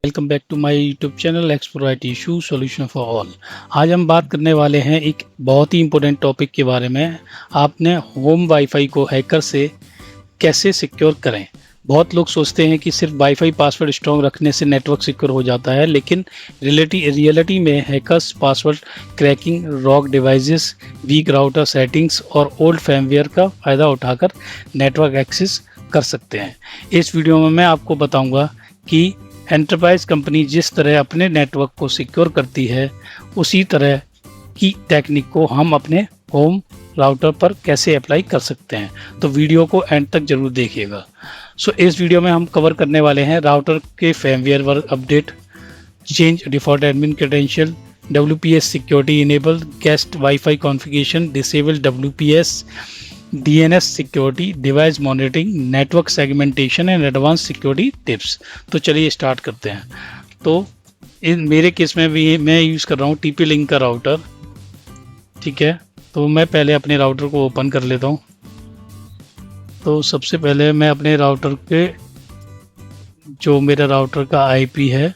Welcome back to my YouTube channel explore IT issue solution for all. आज हम बात करने वाले हैं एक बहुत ही इंपॉर्टेंट टॉपिक के बारे में। आपने होम वाईफाई को हैकर से कैसे सिक्योर करें। बहुत लोग सोचते हैं कि सिर्फ वाईफाई पासवर्ड स्ट्रॉन्ग रखने से नेटवर्क सिक्योर हो जाता है, लेकिन रियलिटी में hackers password cracking, rogue devices, weak router settings और ओल्ड फर्मवेयर का फ़ायदा उठाकर नेटवर्क एक्सेस कर सकते हैं। इस वीडियो में मैं आपको बताऊंगा कि एंटरप्राइज कंपनी जिस तरह अपने नेटवर्क को सिक्योर करती है, उसी तरह की टेक्निक को हम अपने होम राउटर पर कैसे अप्लाई कर सकते हैं। तो वीडियो को एंड तक जरूर देखिएगा। इस वीडियो में हम कवर करने वाले हैं राउटर के firmware update, change default admin credential, WPS security enable, guest wifi configuration, disable WPS, DNS security, device monitoring, network segmentation and advance security tips. तो चलिए स्टार्ट करते हैं। तो मेरे केस में भी मैं यूज़ कर रहा हूँ TP-Link का राउटर। ठीक है, तो मैं पहले अपने राउटर को ओपन कर लेता हूँ। तो सबसे पहले मैं अपने राउटर के जो मेरा राउटर का IP है,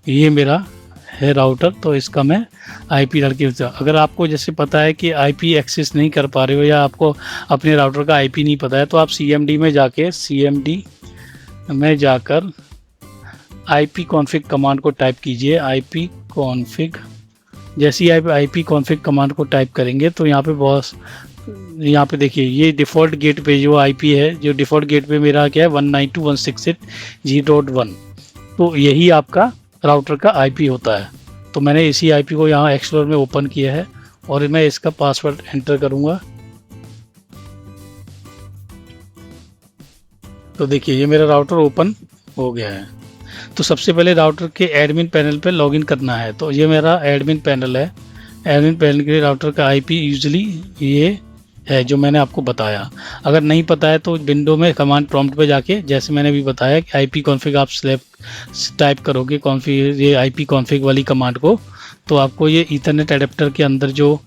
ये मेरा है राउटर, तो इसका मैं IP डाल के अगर आपको जैसे पता है कि IP एक्सेस नहीं कर पा रहे हो या आपको अपने राउटर का IP नहीं पता है, तो आप CMD में जाकर IP config कमांड को टाइप कीजिए। IP config, जैसे ही आप IP config कमांड को टाइप करेंगे तो यहाँ पे देखिए ये डिफ़ॉल्ट गेट पे जो IP है, जो डिफ़ॉल्ट गेट पे मेरा क्या है 192.168.0.1, तो यही आपका राउटर का IP होता है। तो मैंने इसी IP को यहाँ एक्सप्लोर में ओपन किया है और मैं इसका पासवर्ड एंटर करूँगा। तो देखिए ये मेरा राउटर ओपन हो गया है। तो सबसे पहले राउटर के एडमिन पैनल पे लॉगिन करना है। तो ये मेरा एडमिन पैनल है। एडमिन पैनल के लिए राउटर का IP यूजुअली ये है जो मैंने आपको बताया। अगर नहीं पता है तो विंडो में कमांड प्रॉम्प्ट पे जाके, जैसे मैंने भी बताया कि IP config आप टाइप करोगे ये IP config वाली कमांड को, तो आपको ये ईथरनेट एडेप्टर के अंदर जो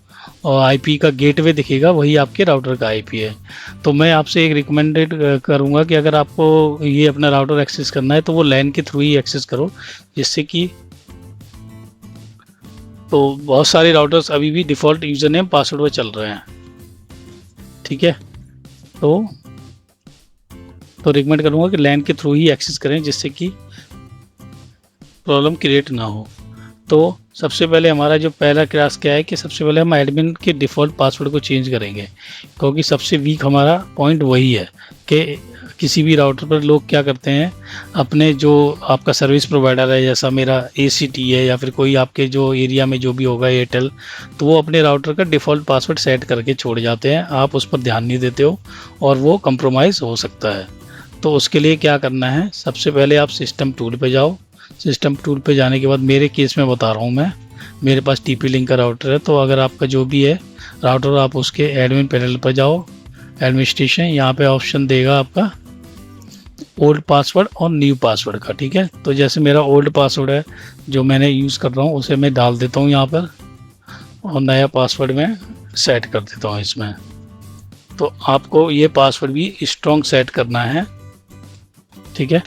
IP का गेटवे दिखेगा वही आपके राउटर का IP है। तो मैं आपसे एक रिकमेंडेड करूँगा कि अगर आपको ये अपना राउटर एक्सेस करना है तो वो LAN के थ्रू ही एक्सेस करो, जिससे कि तो बहुत सारे राउटर्स अभी भी डिफ़ॉल्ट यूज़र नेम पासवर्ड पर चल रहे हैं। ठीक है, तो रिकमेंड करूँगा कि LAN के थ्रू ही एक्सेस करें, जिससे कि प्रॉब्लम क्रिएट ना हो। तो सबसे पहले हमारा जो पहला प्रयास क्या है कि सबसे पहले हम एडमिन के डिफ़ॉल्ट पासवर्ड को चेंज करेंगे, क्योंकि सबसे वीक हमारा पॉइंट वही है कि किसी भी राउटर पर लोग क्या करते हैं, अपने जो आपका सर्विस प्रोवाइडर है, जैसा मेरा ACT है या फिर कोई आपके जो एरिया में जो भी होगा एयरटेल, तो वो अपने राउटर का डिफ़ॉल्ट पासवर्ड सेट करके छोड़ जाते हैं। आप उस पर ध्यान नहीं देते हो और वो कंप्रोमाइज़ हो सकता है। तो उसके लिए क्या करना है, सबसे पहले आप सिस्टम टूल पे जाओ। सिस्टम टूल पे जाने के बाद मेरे केस में बता रहा हूँ मैं, मेरे पास TP-Link का राउटर है। तो अगर आपका जो भी है राउटर, आप उसके एडमिन पैनल पर जाओ, एडमिनिस्ट्रेशन, यहाँ पे ऑप्शन देगा आपका ओल्ड पासवर्ड और न्यू पासवर्ड का। ठीक है, तो जैसे मेरा ओल्ड पासवर्ड है जो मैंने यूज़ कर रहा हूँ, उसे मैं डाल देता हूँ यहाँ पर और नया पासवर्ड मैं सेट कर देता हूँ इसमें। तो आपको ये पासवर्ड भी स्ट्रॉन्ग सेट करना है। ठीक है,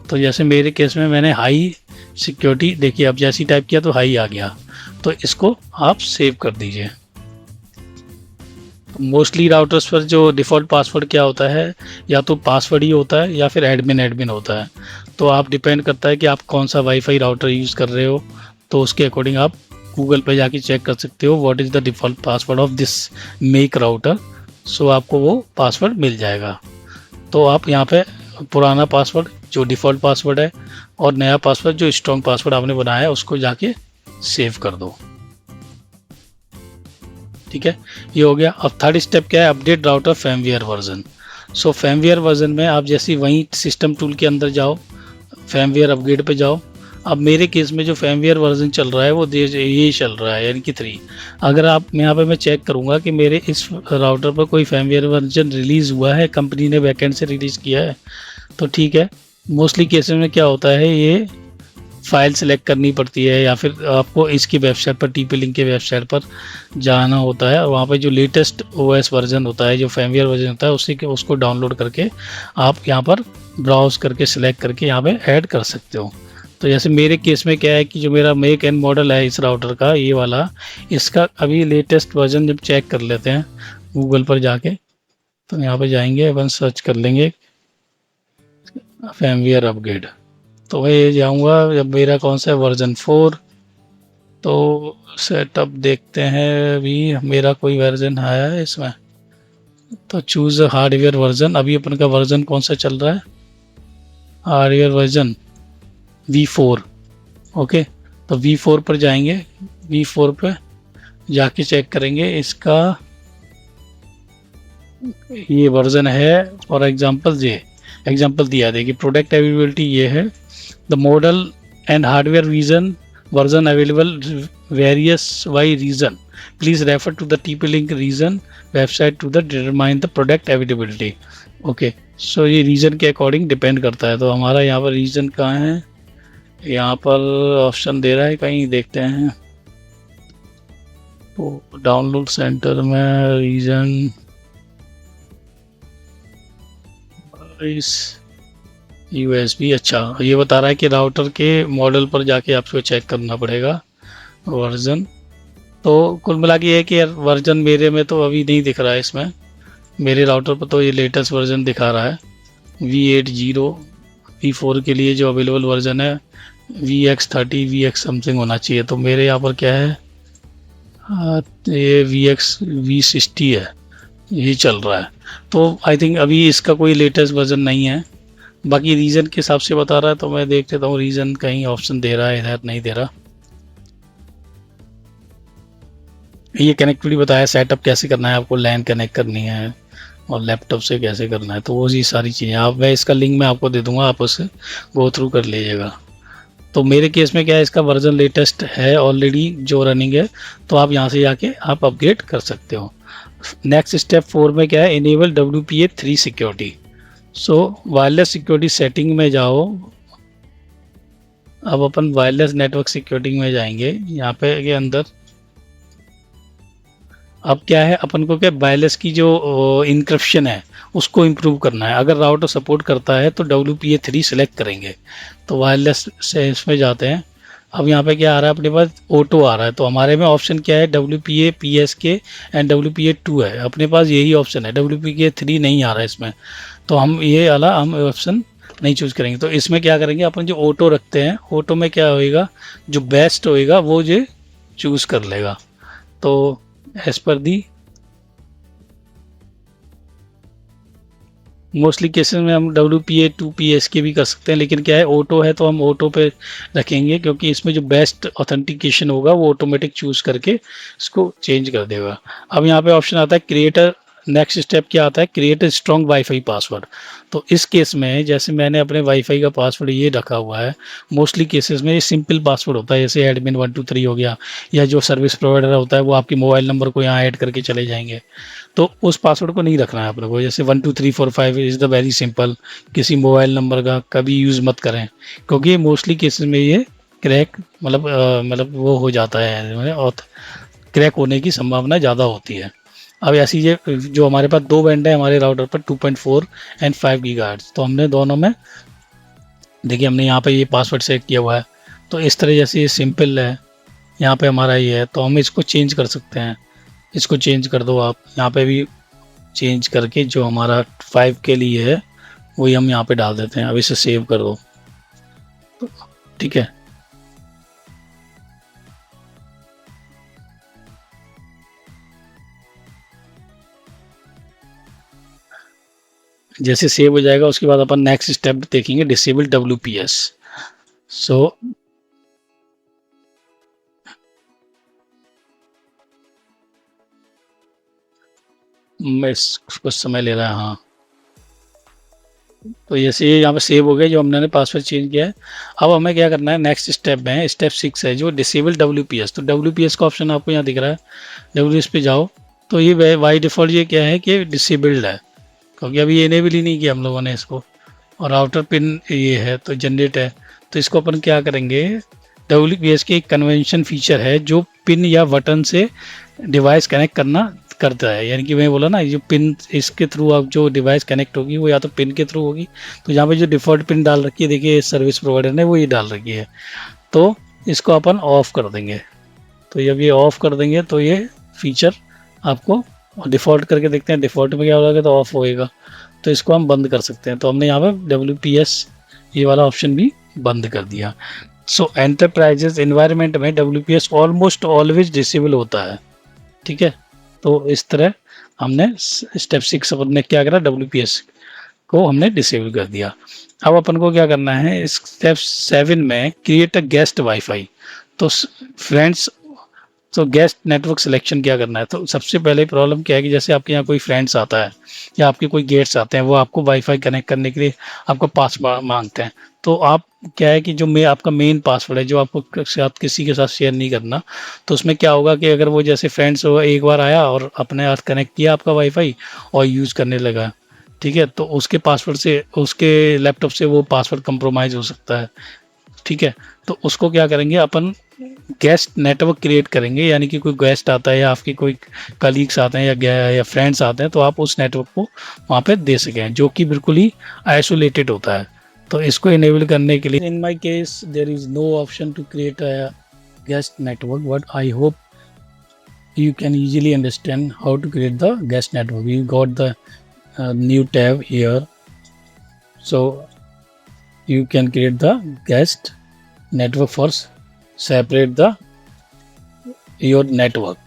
तो जैसे मेरे केस में मैंने हाई सिक्योरिटी, देखिए अब जैसे ही टाइप किया तो हाई आ गया, तो इसको आप सेव कर दीजिए। मोस्टली राउटर्स पर जो डिफ़ॉल्ट पासवर्ड क्या होता है, या तो पासवर्ड ही होता है या फिर एडमिन होता है। तो आप डिपेंड करता है कि आप कौन सा वाईफाई राउटर यूज़ कर रहे हो, तो उसके अकॉर्डिंग आप गूगल पे जाके चेक कर सकते हो what is the default password of this make router. So आपको वो पासवर्ड मिल जाएगा। तो आप यहाँ पे पुराना पासवर्ड जो डिफ़ॉल्ट पासवर्ड है और नया पासवर्ड जो स्ट्रॉन्ग पासवर्ड आपने बनाया है उसको जाके सेव कर दो। ठीक है, ये हो गया। अब थर्ड स्टेप क्या है, अपडेट राउटर फर्मवेयर वर्जन। सो फर्मवेयर वर्जन में आप जैसे वहीं सिस्टम टूल के अंदर जाओ, फर्मवेयर अपग्रेड पे जाओ। अब मेरे केस में जो फर्मवेयर वर्जन चल रहा है वो ये चल रहा है, यानी कि 3। अगर आप यहाँ पे मैं चेक करूँगा कि मेरे इस राउटर पर कोई फर्मवेयर वर्जन रिलीज़ हुआ है, कंपनी ने बैकएंड से रिलीज़ किया है, तो ठीक है। मोस्टली केसेस में क्या होता है, ये फ़ाइल सेलेक्ट करनी पड़ती है या फिर आपको इसकी वेबसाइट पर, TP-Link के वेबसाइट पर जाना होता है और वहाँ पे जो लेटेस्ट OS वर्जन होता है, जो फर्मवेयर वर्जन होता है, उसको डाउनलोड करके आप यहाँ पर ब्राउज़ करके सिलेक्ट करके यहाँ पे ऐड कर सकते हो। तो जैसे मेरे केस में क्या है कि जो मेरा मेक एंड मॉडल है इस राउटर का, ये वाला, इसका अभी लेटेस्ट वर्जन जब चेक कर लेते हैं गूगल पर जाके, तो यहाँ पे जाएंगे, अपन सर्च कर लेंगे फर्मवेयर अपग्रेड। तो मैं ये जाऊँगा, जब मेरा कौन सा वर्जन 4, तो सेटअप देखते हैं अभी मेरा कोई वर्जन आया है इसमें। तो चूज़ हार्डवेयर वर्जन, अभी अपन का वर्जन कौन सा चल रहा है, हार्डवेयर वर्जन V4। ओके, तो V4 पर जाएंगे, V4 पे जाके चेक करेंगे इसका ये वर्जन है। फॉर एग्जांपल ये एग्जांपल दिया देखिए, प्रोडक्ट अवेलेबिलिटी ये है, the model and hardware version available varies by region, please refer to the TP link region website to the determine the product availability. Okay, so ये region के according depend करता है। तो हमारा यहाँ पर रीजन कहाँ है, यहाँ पर ऑप्शन दे रहा है कहीं, देखते हैं। तो डाउनलोड सेंटर में रीजन इस USB, अच्छा ये बता रहा है कि राउटर के मॉडल पर जाके आपको चेक करना पड़ेगा वर्जन। तो कुल मिला के ये है कि यार वर्जन मेरे में तो अभी नहीं दिख रहा है, इसमें मेरे राउटर पर तो ये लेटेस्ट वर्जन दिखा रहा है V80। V4 के लिए जो अवेलेबल वर्जन है VX30 VX समथिंग होना चाहिए। तो मेरे यहाँ पर क्या है, ये V60 है, ये चल रहा है। तो आई थिंक अभी इसका कोई लेटेस्ट वर्जन नहीं है। बाकी रीजन के हिसाब से बता रहा है, तो मैं देख लेता हूँ रीजन कहीं ऑप्शन दे रहा है, इधर नहीं दे रहा। ये कनेक्टिविटी बताया, सेटअप कैसे करना है, आपको लैन कनेक्ट करनी है और लैपटॉप से कैसे करना है, तो वो ये सारी चीज़ें आप, मैं इसका लिंक मैं आपको दे दूंगा, आप उससे गो थ्रू कर लीजिएगा। तो मेरे केस में क्या है, इसका वर्जन लेटेस्ट है ऑलरेडी जो रनिंग है, तो आप यहाँ से जाके आप अपग्रेड कर सकते हो। नेक्स्ट स्टेप 4 में क्या है, इनेबल WPA3 सिक्योरिटी। सो वायरलेस सिक्योरिटी सेटिंग में जाओ। अब अपन वायरलेस नेटवर्क सिक्योरिटी में जाएंगे, यहाँ पे के अंदर अब क्या है, अपन को क्या वायरलेस की जो इनक्रिप्शन है उसको इम्प्रूव करना है। अगर राउटर सपोर्ट करता है तो WPA3 सेलेक्ट करेंगे, तो वायरलेस से इसमें जाते हैं। अब यहाँ पे क्या आ रहा है, अपने पास ऑटो आ रहा है, तो हमारे में ऑप्शन क्या है, WPA PSK एंड WPA2 है, अपने पास यही ऑप्शन है, WPA3 नहीं आ रहा है इसमें, तो हम ये वाला हम ऑप्शन नहीं चूज़ करेंगे। तो इसमें क्या करेंगे, अपन जो ऑटो रखते हैं, ऑटो में क्या होएगा, जो बेस्ट होएगा वो जो चूज़ कर लेगा। तो एज पर दी मोस्टली केसेस में हम WPA2 PSK भी कर सकते हैं, लेकिन क्या है ऑटो है तो हम ऑटो पे रखेंगे, क्योंकि इसमें जो बेस्ट ऑथेंटिकेशन होगा वो ऑटोमेटिक चूज़ करके इसको चेंज कर देगा। अब यहाँ पे ऑप्शन आता है क्रिएटर, नेक्स्ट स्टेप क्या आता है, क्रिएट स्ट्रॉन्ग वाईफाई पासवर्ड। तो इस केस में जैसे मैंने अपने वाईफाई का पासवर्ड ये रखा हुआ है, मोस्टली केसेस में ये सिंपल पासवर्ड होता है, जैसे एडमिन 123 हो गया, या जो सर्विस प्रोवाइडर होता है वो आपके मोबाइल नंबर को यहाँ ऐड करके चले जाएंगे, तो उस पासवर्ड को नहीं रखना है अपने को। जैसे 12345 इज़ द वेरी सिंपल, किसी मोबाइल नंबर का कभी यूज़ मत करें, क्योंकि मोस्टली केसेस में ये क्रैक मतलब वो हो जाता है, और क्रैक होने की संभावना ज़्यादा होती है। अब ऐसी ये जो हमारे पास दो बैंड है हमारे राउटर पर 2.4 एंड 5 गीगाहर्ट्ज़, तो हमने दोनों में देखिए हमने यहाँ पे ये पासवर्ड सेट किया हुआ है। तो इस तरह जैसे ये सिंपल है, यहाँ पे हमारा ये है, तो हम इसको चेंज कर सकते हैं। इसको चेंज कर दो आप, यहाँ पे भी चेंज करके जो हमारा 5 के लिए है वही हम यहाँ पे डाल देते हैं। अब इसे सेव कर दो, ठीक है। जैसे सेव हो जाएगा उसके बाद अपन नेक्स्ट स्टेप देखेंगे, डिसेबल WPS। सो मैं कुछ समय ले रहा है, हाँ। तो जैसे ये यहाँ पे सेव हो गया, जो हमने पासवर्ड चेंज किया है। अब हमें क्या करना है, नेक्स्ट स्टेप में स्टेप 6 है जो डिसेबल WPS। तो WPS का ऑप्शन आपको यहाँ दिख रहा है, WPS पे जाओ, तो ये बाई डिफ़ॉल्ट ये क्या है कि डिसेबल्ड है, क्योंकि अभी ये इनेबल ही नहीं किया हम लोगों ने इसको। और आउटर पिन ये है तो जनरेट है, तो इसको अपन क्या करेंगे, WPS की एक कन्वेंशन फीचर है जो पिन या बटन से डिवाइस कनेक्ट करता है। यानी कि मैं बोला ना, जो पिन इसके थ्रू आप जो डिवाइस कनेक्ट होगी वो या तो पिन के थ्रू होगी, तो यहाँ पे जो डिफ़ॉल्ट पिन डाल रखी है देखिए सर्विस प्रोवाइडर ने वो ये डाल रखी है, तो इसको अपन ऑफ़ कर देंगे। तो जब ये ऑफ़ कर देंगे तो ये फीचर आपको डिफ़ॉल्ट करके देखते हैं, डिफ़ॉल्ट में क्या होगा तो ऑफ़ होएगा, तो इसको हम बंद कर सकते हैं। तो हमने यहाँ पे WPS ये वाला ऑप्शन भी बंद कर दिया। सो एंटरप्राइजेज एनवायरनमेंट में WPS ऑलमोस्ट ऑलवेज डिसेबल होता है, ठीक है। तो इस तरह हमने स्टेप 6 अपन ने क्या करा, WPS को हमने डिसेबल कर दिया। अब अपन को क्या करना है, स्टेप 7 में क्रिएट अ गेस्ट वाईफाई। तो फ्रेंड्स, तो गेस्ट नेटवर्क सिलेक्शन क्या करना है, तो सबसे पहले प्रॉब्लम क्या है कि जैसे आपके यहाँ कोई फ्रेंड्स आता है या आपके कोई गेट्स आते हैं, वो आपको वाईफाई कनेक्ट करने के लिए आपका पासवर्ड मांगते हैं। तो आप क्या है कि जो आपका मेन पासवर्ड है जो आपको साथ किसी के साथ शेयर नहीं करना, तो उसमें क्या होगा कि अगर वो जैसे फ्रेंड्स हो एक बार आया और अपने साथ कनेक्ट किया आपका वाईफाई और यूज़ करने लगा, ठीक है, तो उसके पासवर्ड से उसके लैपटॉप से वो पासवर्ड कंप्रोमाइज़ हो सकता है, ठीक है। तो उसको क्या करेंगे अपन, गेस्ट नेटवर्क क्रिएट करेंगे, यानी कि कोई गेस्ट आता है या आपके कोई कलीग्स आते हैं या फ्रेंड्स आते हैं, तो आप उस नेटवर्क को वहाँ पे दे सकें, जो कि बिल्कुल ही आइसोलेटेड होता है। तो इसको इनेबल करने के लिए in my case there is no option to create a guest network, but I hope you can easily understand how to create the guest network. You got the new tab here, so you can create the guest network for separate the your network.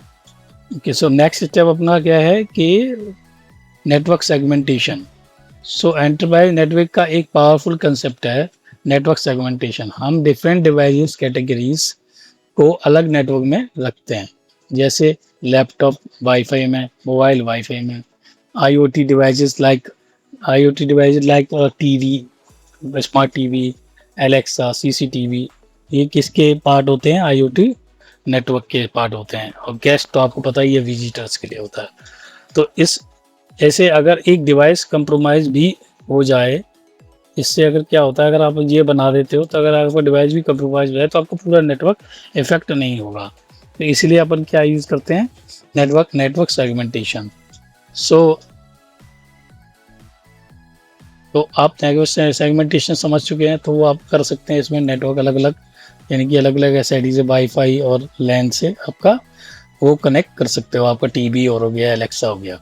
Okay, so next step अपना क्या है कि network segmentation. सो enterprise network का एक powerful concept है network segmentation. हम different devices categories को अलग नेटवर्क में रखते हैं, जैसे लैपटॉप वाईफाई में, मोबाइल वाईफाई में, IoT devices like TV, smart TV, Alexa, CCTV, ये किसके पार्ट होते हैं, IoT नेटवर्क के पार्ट होते हैं। और गेस्ट तो आपको पता ही है विजिटर्स के लिए होता है। तो इस ऐसे अगर एक डिवाइस कंप्रोमाइज़ भी हो जाए, इससे अगर क्या होता है, अगर आप ये बना देते हो तो अगर आपका डिवाइस भी कंप्रोमाइज़ हो जाए तो आपको पूरा नेटवर्क इफेक्ट नहीं होगा। तो इसलिए अपन क्या यूज़ करते हैं, नेटवर्क सेगमेंटेशन। सो तो आप नेटवर्क सेगमेंटेशन समझ चुके हैं, तो वो आप कर सकते हैं इसमें नेटवर्क अलग अलग, यानी कि अलग अलग SID से वाईफाई और लैन से आपका वो कनेक्ट कर सकते हो, आपका टीवी और हो गया, एलेक्सा हो गया।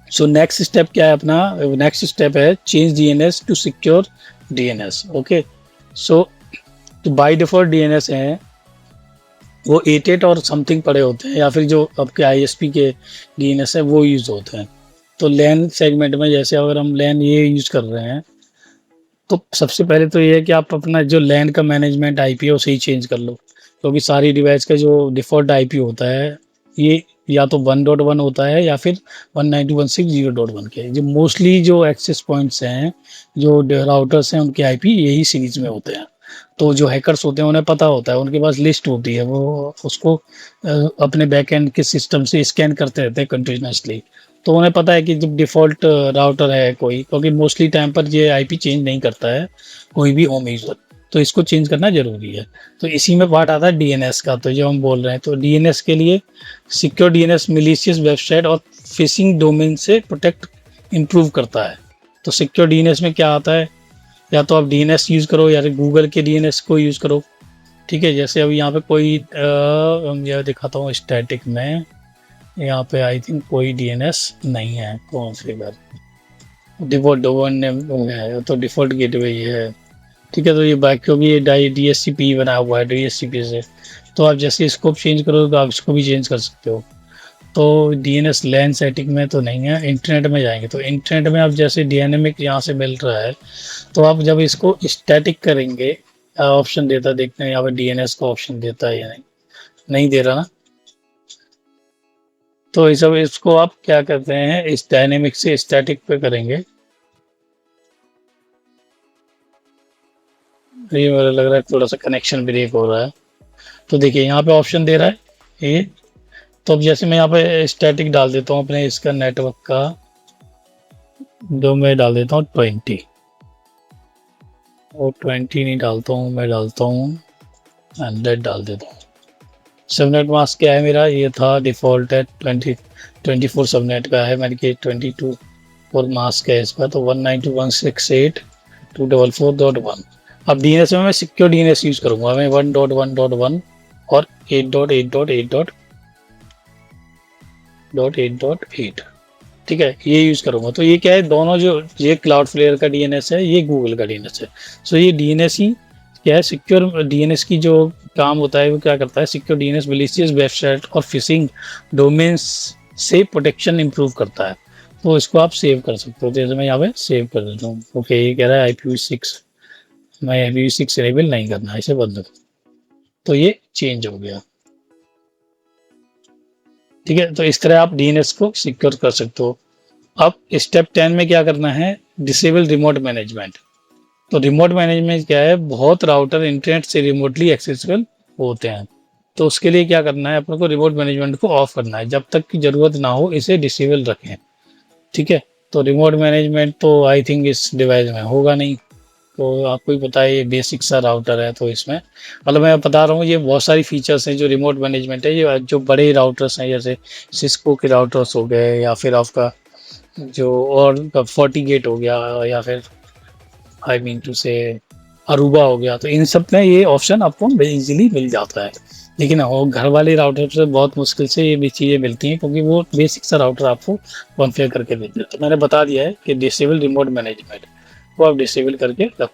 सो नेक्स्ट स्टेप क्या है अपना, नेक्स्ट स्टेप है change DNS to secure DNS। Okay, so by default DNS हैं वो 88 और समथिंग पड़े होते हैं, या फिर जो आपके ISP के DNS है वो यूज़ होते हैं। तो लैन सेगमेंट में जैसे अगर हम लैन ये यूज़ कर रहे हैं, तो सबसे पहले तो ये है कि आप अपना जो लैन का मैनेजमेंट IP है उसे ही चेंज कर लो, क्योंकि सारी डिवाइस का जो डिफ़ॉल्ट IP होता है ये या तो 1.1 होता है या फिर 192.168.1 के। जो मोस्टली जो एक्सेस पॉइंट्स हैं, जो राउटर्स हैं, उनके IP यही सीरीज़ में होते हैं। तो जो हैकर्स होते हैं उन्हें पता होता है, उनके पास लिस्ट होती है, वो उसको अपने बैकएंड के सिस्टम से स्कैन करते रहते हैं कंटिन्यूसली। तो उन्हें पता है कि जब डिफ़ॉल्ट राउटर है कोई, क्योंकि मोस्टली टाइम पर ये IP चेंज नहीं करता है कोई भी होम यूज़र, तो इसको चेंज करना ज़रूरी है। तो इसी में पार्ट आता है DNS का। तो जो हम बोल रहे हैं, तो DNS के लिए सिक्योर DNS मिलीशियस वेबसाइट और फिशिंग डोमेन से प्रोटेक्ट इम्प्रूव करता है। तो सिक्योर DNS में क्या आता है, या तो आप DNS यूज़ करो या फिर गूगल के DNS को यूज़ करो, ठीक है। जैसे अभी यहाँ पे कोई यह दिखाता हूँ स्टैटिक में, यहाँ पे आई थिंक कोई DNS नहीं है, कॉन्फ़िगर डिफ़ॉल्ट डोमेन नेम है, तो डिफ़ॉल्ट गेटवे ये है, ठीक है। तो ये बाइक क्योंकि ये DHCP बना हुआ है DHCP से, तो आप जैसे स्कोप चेंज करो तो आप इसको भी चेंज कर सकते हो। तो DNS लैन सेटिंग में तो नहीं है, इंटरनेट में जाएंगे तो इंटरनेट में आप जैसे डायनेमिक यहाँ से मिल रहा है, तो आप जब इसको स्टैटिक करेंगे, ऑप्शन देता देखते हैं यहाँ पे DNS का ऑप्शन देता है या नहीं दे रहा ना, तो इस सब इसको आप क्या करते हैं, इस डायनेमिक से स्टैटिक पे करेंगे। ये मुझे लग रहा है थोड़ा सा कनेक्शन ब्रेक हो रहा है। तो देखिए यहाँ पे ऑप्शन दे रहा है ये, तो अब जैसे मैं यहाँ पे स्टैटिक डाल देता हूँ अपने इसका नेटवर्क का, जो मैं डाल देता हूँ 20, और 20 नहीं डालता हूँ, मैं डालता हूँ 100 डाल देता हूँ। सबनेट मास्क क्या है मेरा, ये था डिफ़ॉल्ट है 24 सबनेट का है, मेरे के 22 और मास्क है इसका, तो 192.168.244.1। अब डीएनएस में मैं सिक्योर डीएनएस यूज करूंगा, मैं 1.1.1 और 8.8.8.8, ठीक है, ये यूज करूंगा। तो ये क्या है, दोनों जो ये क्लाउडफ्लेयर का डीएनएस है, ये गूगल का डीएनएस है। सो ये डीएनएस ही क्या है, सिक्योर डीएनएस की जो काम होता है वो क्या करता है, सिक्योर डीएनएस मैलिशियस वेबसाइट और फिशिंग डोमेन्स से प्रोटेक्शन इंप्रूव करता है। तो इसको आप सेव कर सकते हो, जैसे मैं यहाँ पे सेव कर देता हूँ। ओके, ये कह रहा है IPv6, मैं IPv6 इनेबल नहीं करना है, इसे बंद कर, तो ये चेंज हो गया, ठीक है। तो इस तरह आप डीएनएस को सिक्योर कर सकते हो। अब स्टेप 10 में क्या करना है, डिसेबल रिमोट मैनेजमेंट। तो रिमोट मैनेजमेंट क्या है, बहुत राउटर इंटरनेट से रिमोटली एक्सेसिबल होते हैं, तो उसके लिए क्या करना है, अपने को रिमोट मैनेजमेंट को ऑफ करना है, जब तक की जरूरत ना हो इसे डिसेबल रखें, ठीक है। तो रिमोट मैनेजमेंट तो आई थिंक इस डिवाइस में होगा नहीं, तो आपको ही पता है ये बेसिक सा राउटर है, तो इसमें मतलब मैं बता रहा हूँ ये बहुत सारी फीचर्स हैं जो रिमोट मैनेजमेंट है, ये जो बड़े राउटर्स हैं जैसे सिस्को के राउटर्स हो गए, या फिर आपका जो और FortiGate हो गया, या फिर आई मीन टू से अरूबा हो गया, तो इन सब में ये ऑप्शन आपको इजीली मिल जाता है। लेकिन घर वाले राउटर से बहुत मुश्किल से ये भी चीज़ें मिलती हैं, क्योंकि वो बेसिक सा राउटर आपको कॉन्फ़िगर करके देते हैं। तो मैंने बता दिया है कि डिसेबल रिमोट मैनेजमेंट को आप डिसेबल करके रखो।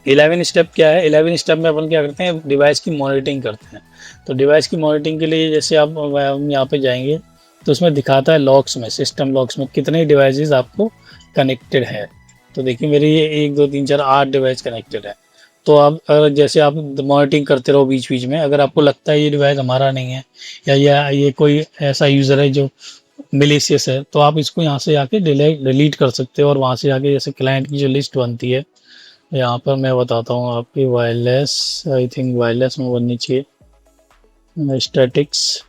11 स्टेप क्या है, 11 स्टेप में अपन क्या करते हैं, डिवाइस की मॉनिटरिंग करते हैं। तो डिवाइस की मॉनिटरिंग के लिए जैसे आप हम यहाँ पे जाएंगे तो उसमें दिखाता है लॉग्स में, सिस्टम लॉग्स में कितने डिवाइसेस आपको कनेक्टेड है। तो देखिए मेरे ये 1 2 3 4 8 डिवाइस कनेक्टेड है। तो आप अगर जैसे आप मॉनिटरिंग करते रहो बीच बीच में, अगर आपको लगता है ये डिवाइस हमारा नहीं है, या ये कोई ऐसा यूज़र है जो मिलीशियस है, तो आप इसको यहाँ से आके डिलीट कर सकते हो। और वहाँ से आके जैसे क्लाइंट की जो लिस्ट बनती है, यहाँ पर मैं बताता हूँ आपकी वायरलेस, आई थिंक वायरलेस में बननी चाहिए, स्टैटिक्स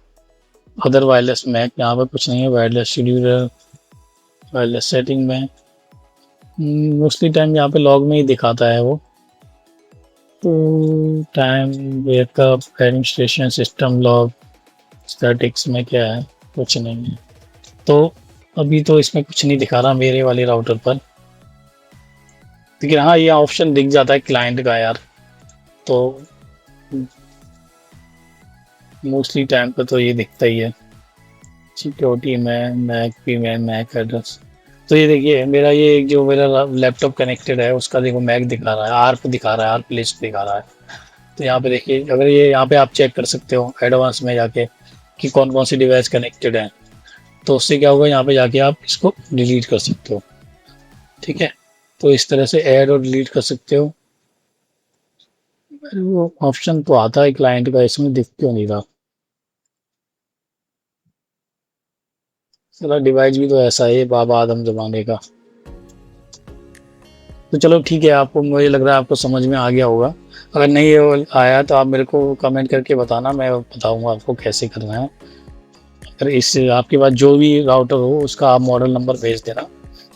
अदर वायरलेस मैक, यहाँ पर कुछ नहीं है, वायरलेस शेड्यूलर, वायरलेस सेटिंग में मोस्टली टाइम यहाँ पे लॉग में ही दिखाता है वो। तो time backup administration system log statics में क्या है, कुछ नहीं है। तो अभी तो इसमें कुछ नहीं दिखा रहा मेरे वाले राउटर पर, लेकिन हाँ ये ऑप्शन दिख जाता है क्लाइंट का यार। तो मोस्टली टाइम पर तो ये दिखता ही है। सिक्योरिटी में मैक पी में मैक एड्रेस, तो ये देखिए मेरा ये जो मेरा लैपटॉप कनेक्टेड है उसका देखो मैक दिखा रहा है, आर्प दिखा रहा है, आर्प लिस्ट दिखा रहा है। तो यहाँ पे देखिए, अगर ये यहाँ पे आप चेक कर सकते हो एडवांस में जाके कि कौन कौन सी डिवाइस कनेक्टेड है, तो उससे क्या होगा, यहाँ पे जाके आप इसको डिलीट कर सकते हो, ठीक है। तो इस तरह से ऐड और डिलीट कर सकते हो। वो ऑप्शन तो आता है क्लाइंट का, इसमें दिख क्यों नहीं रहा, चलो डिवाइस भी तो ऐसा है बाबा आदम जमाने का। तो चलो ठीक है, आपको मुझे लग रहा है आपको समझ में आ गया होगा। अगर नहीं आया तो आप मेरे को कमेंट करके बताना, मैं बताऊंगा आपको कैसे करना है। अगर इस आपके पास जो भी राउटर हो उसका आप मॉडल नंबर भेज देना,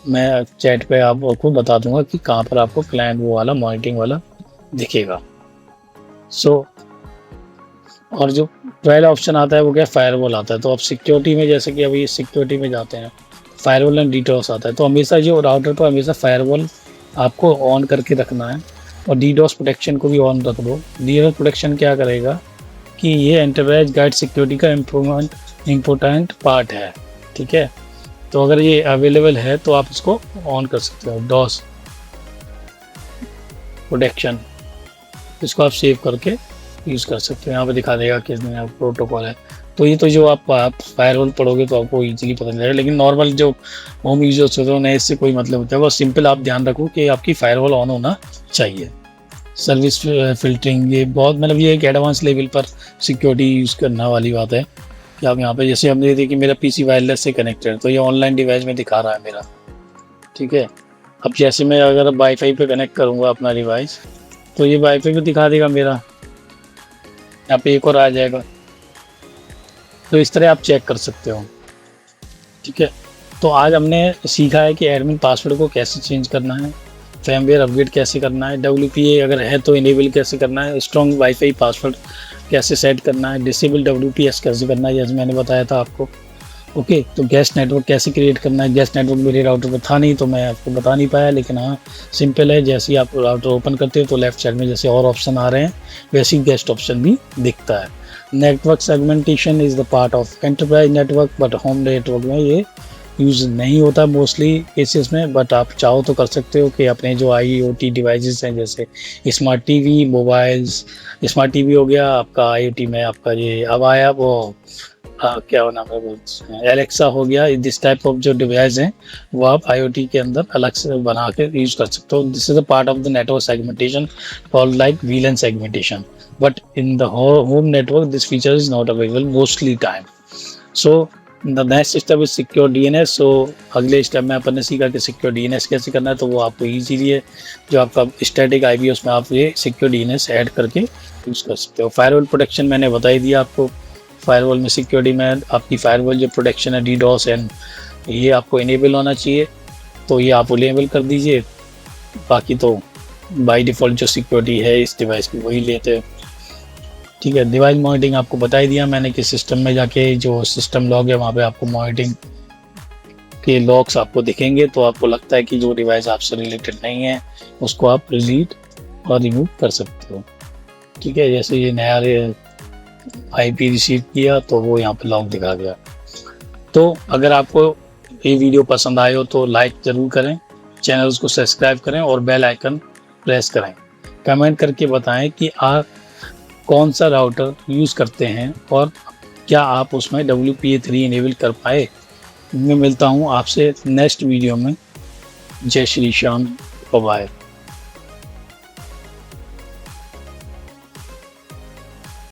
मैं चैट पे आपको बता दूंगा कि कहाँ पर आपको क्लाइंट वो वाला मॉनिटरिंग वाला दिखेगा। सो और जो पहला ऑप्शन आता है वो क्या, फायरवॉल आता है। तो आप सिक्योरिटी में, जैसे कि अभी सिक्योरिटी में जाते हैं, फायरवॉल एंड डीडोस आता है। तो हमेशा जो राउटर पर हमेशा फायरवॉल आपको ऑन करके रखना है, और डीडोस प्रोटेक्शन को भी ऑन रख दो। डीडोस प्रोटेक्शन क्या करेगा कि ये एंटरप्राइज गाइड सिक्योरिटी का इम्पोर्टेंट पार्ट है, ठीक है। तो अगर ये अवेलेबल है तो आप इसको ऑन कर सकते हो, डॉस प्रोटेक्शन, इसको आप सेव करके यूज़ कर सकते हो। यहाँ पे दिखा देगा कि इसमें प्रोटोकॉल है। तो ये तो जो आप फायरवॉल पढ़ोगे तो आपको इजीली पता चलेगा, लेकिन नॉर्मल जो होम यूजर्स होते हैं उन्हें इससे कोई मतलब होता है। बस सिंपल आप ध्यान रखो कि आपकी फायरवॉल ऑन होना चाहिए। सर्विस फिल्टरिंग, ये बहुत मतलब ये एक एडवांस लेवल पर सिक्योरिटी यूज़ करने वाली बात है कि आप यहाँ पे जैसे हमने देखिए मेरा PC वायरलेस से कनेक्टेड है, तो ये ऑनलाइन डिवाइस में दिखा रहा है मेरा, ठीक है। अब जैसे मैं अगर वाईफाई पे कनेक्ट करूँगा अपना डिवाइस, तो ये वाईफाई पे दिखा देगा मेरा, यहाँ पे एक और आ जाएगा। तो इस तरह आप चेक कर सकते हो, ठीक है। तो आज हमने सीखा है कि एडमिन पासवर्ड को कैसे चेंज करना है, फर्मवेयर अपग्रेड कैसे करना है, WPA अगर है तो इनेबल कैसे करना है, स्ट्रॉन्ग वाईफाई पासवर्ड कैसे सेट करना है, डिसेबल WPS कैसे करना है, जैसे मैंने बताया था आपको। ओके, तो गेस्ट नेटवर्क कैसे क्रिएट करना है। गेस्ट नेटवर्क मेरे राउटर पर था नहीं तो मैं आपको बता नहीं पाया, लेकिन हाँ सिंपल है। जैसे ही आप राउटर ओपन करते हो तो लेफ्ट साइड में जैसे और ऑप्शन आ रहे हैं वैसे ही गेस्ट ऑप्शन भी दिखता है। Network segmentation is the part of enterprise network, but home network में ये यूज़ नहीं होता मोस्टली केसेस में, बट आप चाहो तो कर सकते हो कि अपने जो IoT डिवाइसेस हैं जैसे smart TV, mobiles, smart TV हो गया आपका, IoT में आपका ये अब आया वो क्या नाम है वो, एलेक्सा हो गया, दिस टाइप ऑफ जो डिवाइस हैं वो आप IoT के अंदर अलग से बना के यूज़ कर सकते हो। This is a part of the network segmentation called like VLAN segmentation, but in the home network this feature is not available mostly time. So the next step is secure DNS। सो अगले step में अपन ने सीखा कि secure DNS कैसे करना है, तो वो आपको ईजीली है, जो आपका स्टैटिक IP है उसमें आप ये सिक्योर DNS ऐड करके यूज़ कर सकते हो। फायरवॉल प्रोटेक्शन मैंने बता ही दिया आपको। फायरवॉल में सिक्योरिटी में आपकी फायरवॉल जो प्रोटेक्शन है DDoS एंड ये आपको इनेबल होना चाहिए, तो ये आप इनेबल कर दीजिए। बाकी तो बाय डिफ़ॉल्ट जो सिक्योरिटी है इस डिवाइस की वही लेते हैं, ठीक है। डिवाइस मॉनिटरिंग आपको बता ही दिया मैंने कि सिस्टम में जाके जो सिस्टम लॉग है वहाँ पे आपको मॉनिटरिंग के लॉग्स आपको दिखेंगे, तो आपको लगता है कि जो डिवाइस आपसे रिलेटेड नहीं है उसको आप डिलीट और रिमूव कर सकते हो, ठीक है। जैसे ये नया IP रिसीव किया तो वो यहाँ पे लॉग दिखा गया। तो अगर आपको ये वीडियो पसंद आए हो तो लाइक ज़रूर करें, चैनल्स को सब्सक्राइब करें और बेल आइकन प्रेस करें। कमेंट करके बताएं कि आप कौन सा राउटर यूज़ करते हैं और क्या आप उसमें WPA3 इनेबल कर पाए। मैं मिलता हूँ आपसे नेक्स्ट वीडियो में। जय श्री श्याम, बाय।